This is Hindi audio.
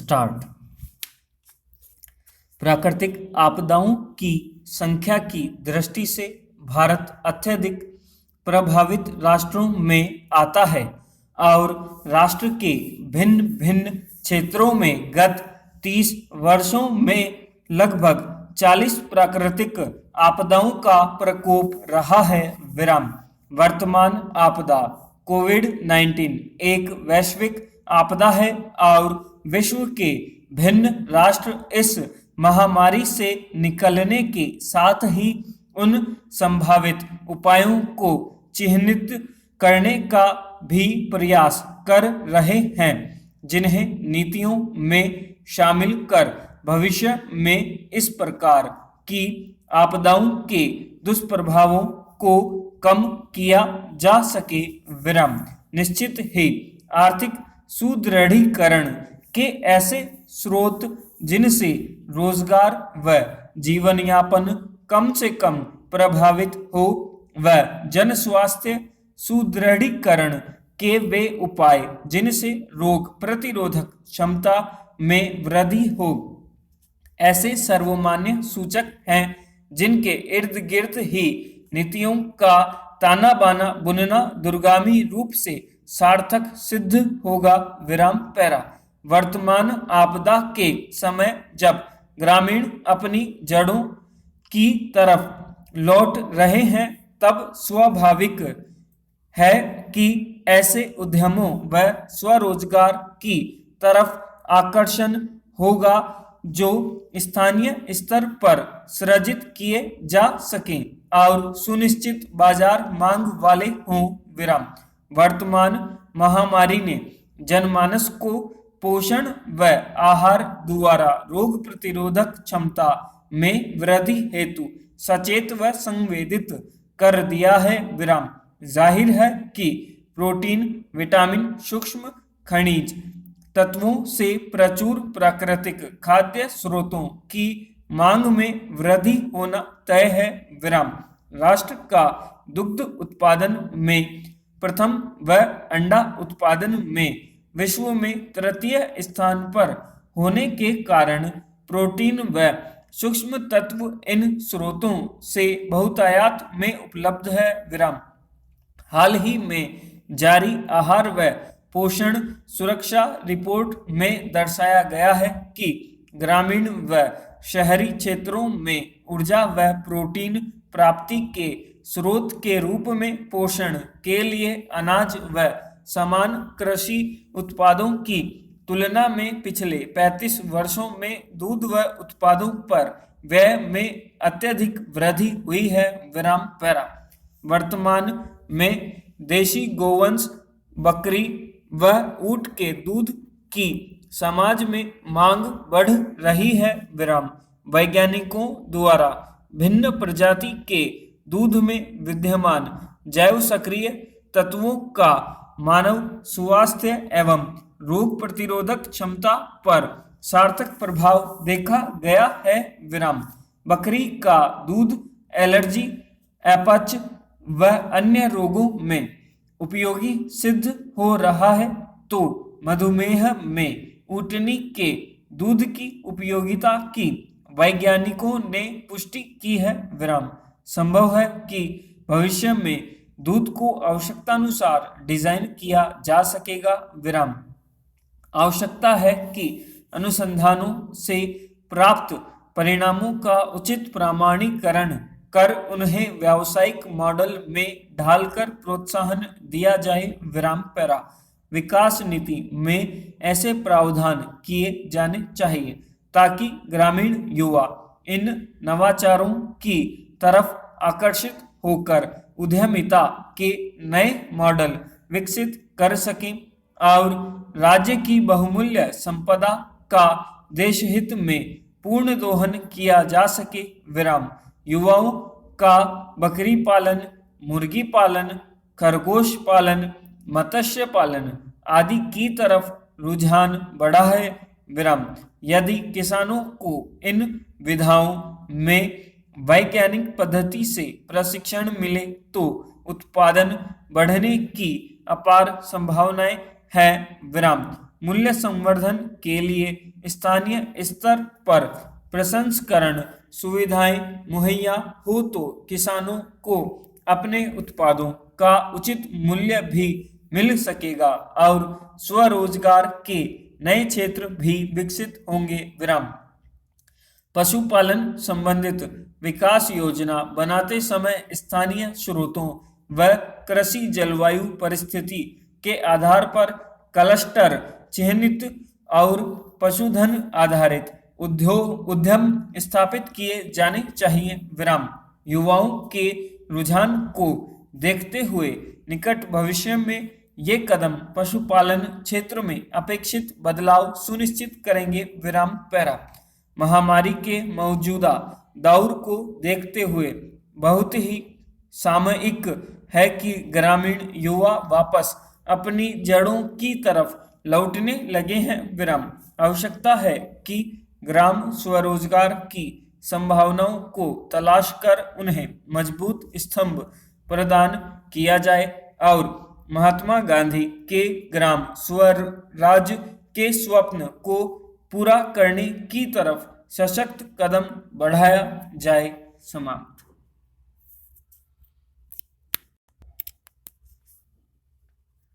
स्टार्ट। प्राकृतिक आपदाओं की संख्या की दृष्टि से भारत अत्यधिक प्रभावित राष्ट्रों में आता है और राष्ट्र के भिन्न भिन्न क्षेत्रों में गत 30 वर्षों में लगभग 40 प्राकृतिक आपदाओं का प्रकोप रहा है। वर्तमान आपदा कोविड-19 एक वैश्विक आपदा है और विश्व के भिन्न राष्ट्र इस महामारी से निकलने के साथ ही उन संभावित उपायों को चिह्नित करने का भी प्रयास कर रहे हैं, जिन्हें नीतियों में शामिल कर भविष्य में इस प्रकार की आपदाओं के दुष्प्रभावों को कम किया जा सके। निश्चित ही आर्थिक सुदृढ़ीकरण के ऐसे स्रोत जिनसे रोजगार व जीवन यापन कम से कम प्रभावित हो व जन स्वास्थ्य सुदृढ़ीकरण के वे उपाय जिनसे रोग प्रतिरोधक क्षमता में वृद्धि हो, ऐसे सर्वमान्य सूचक हैं जिनके इर्द गिर्द ही नीतियों का ताना बाना बुनना दूरगामी रूप से सार्थक सिद्ध होगा। वर्तमान आपदा के समय जब ग्रामीण अपनी जड़ों की तरफ लौट रहे हैं, तब स्वाभाविक है कि ऐसे उद्यमों व स्वरोजगार की तरफ आकर्षण होगा जो स्थानीय स्तर पर सृजित किए जा सकें और सुनिश्चित बाजार मांग वाले हों। वर्तमान महामारी ने जनमानस को पोषण व आहार द्वारा रोग प्रतिरोधक क्षमता में वृद्धि हेतु सचेत व संवेदित कर दिया है। जाहिर है कि प्रोटीन, विटामिन, सूक्ष्म खनिज तत्वों से प्रचुर प्राकृतिक खाद्य स्रोतों की मांग में वृद्धि होना तय है। राष्ट्र का दुग्ध उत्पादन में प्रथम व अंडा उत्पादन में विश्व में तृतीय स्थान पर होने के कारण प्रोटीन व सूक्ष्म तत्व इन स्रोतों से बहुतायत में उपलब्ध है। हाल ही में जारी आहार व पोषण सुरक्षा रिपोर्ट में दर्शाया गया है कि ग्रामीण व शहरी क्षेत्रों में ऊर्जा व प्रोटीन प्राप्ति के स्रोत के रूप में पोषण के लिए अनाज व समान कृषि उत्पादों की तुलना में पिछले 35 वर्षों में दूध व उत्पादों पर व्यय में अत्यधिक वृद्धि हुई है। वर्तमान में देशी गोवंश, बकरी व ऊंट के दूध की समाज में मांग बढ़ रही है। वैज्ञानिकों द्वारा भिन्न प्रजाति के दूध में विद्यमान जैव सक्रिय तत्वों का मानव स्वास्थ्य एवं रोग प्रतिरोधक क्षमता पर सार्थक प्रभाव देखा गया है। बकरी का दूध एलर्जी, अपच व अन्य रोगों में उपयोगी सिद्ध हो रहा है, तो मधुमेह में ऊँटनी के दूध की उपयोगिता की वैज्ञानिकों ने पुष्टि की है। संभव है कि भविष्य में दूध को आवश्यकतानुसार डिजाइन किया जा सकेगा। आवश्यकता है कि अनुसंधानों से प्राप्त परिणामों का उचित प्रमाणीकरण कर उन्हें व्यावसायिक मॉडल में ढालकर प्रोत्साहन दिया जाए। विकास नीति में ऐसे प्रावधान किए जाने चाहिए ताकि ग्रामीण युवा इन नवाचारों की तरफ आकर्षित होकर उद्यमिता के नए मॉडल विकसित कर सकें और राज्य की बहुमूल्य संपदा का देशहित में पूर्ण दोहन किया जा सके। युवाओं का बकरी पालन, मुर्गी पालन, खरगोश पालन, मत्स्य पालन आदि की तरफ रुझान बढ़ा है। यदि किसानों को इन विधाओं में वैज्ञानिक पद्धति से प्रशिक्षण मिले तो उत्पादन बढ़ने की अपार संभावनाएं हैं। मूल्य संवर्धन के लिए स्थानीय स्तर पर प्रसंस्करण सुविधाएं मुहैया हो तो किसानों को अपने उत्पादों का उचित मूल्य भी मिल सकेगा और स्वरोजगार के नए क्षेत्र भी विकसित होंगे। विराम। पशुपालन संबंधित विकास योजना बनाते समय स्थानीय स्रोतों व कृषि जलवायु परिस्थिति के आधार पर क्लस्टर चिन्हित और पशुधन आधारित उद्यम स्थापित किए जाने चाहिए। विराम। युवाओं के रुझान को देखते हुए निकट भविष्य में ये कदम पशुपालन क्षेत्र में अपेक्षित बदलाव सुनिश्चित करेंगे। विराम पैरा। महामारी के मौजूदा दौर को देखते हुए बहुत ही सामयिक है कि ग्रामीण युवा वापस अपनी जड़ों की तरफ लौटने लगे हैं। विराम। आवश्यकता है कि ग्राम स्वरोजगार की संभावनाओं को तलाश कर उन्हें मजबूत स्तंभ प्रदान किया जाए और महात्मा गांधी के ग्राम स्वराज के स्वप्न को पूरा करने की तरफ सशक्त कदम बढ़ाया जाए। समाप्त।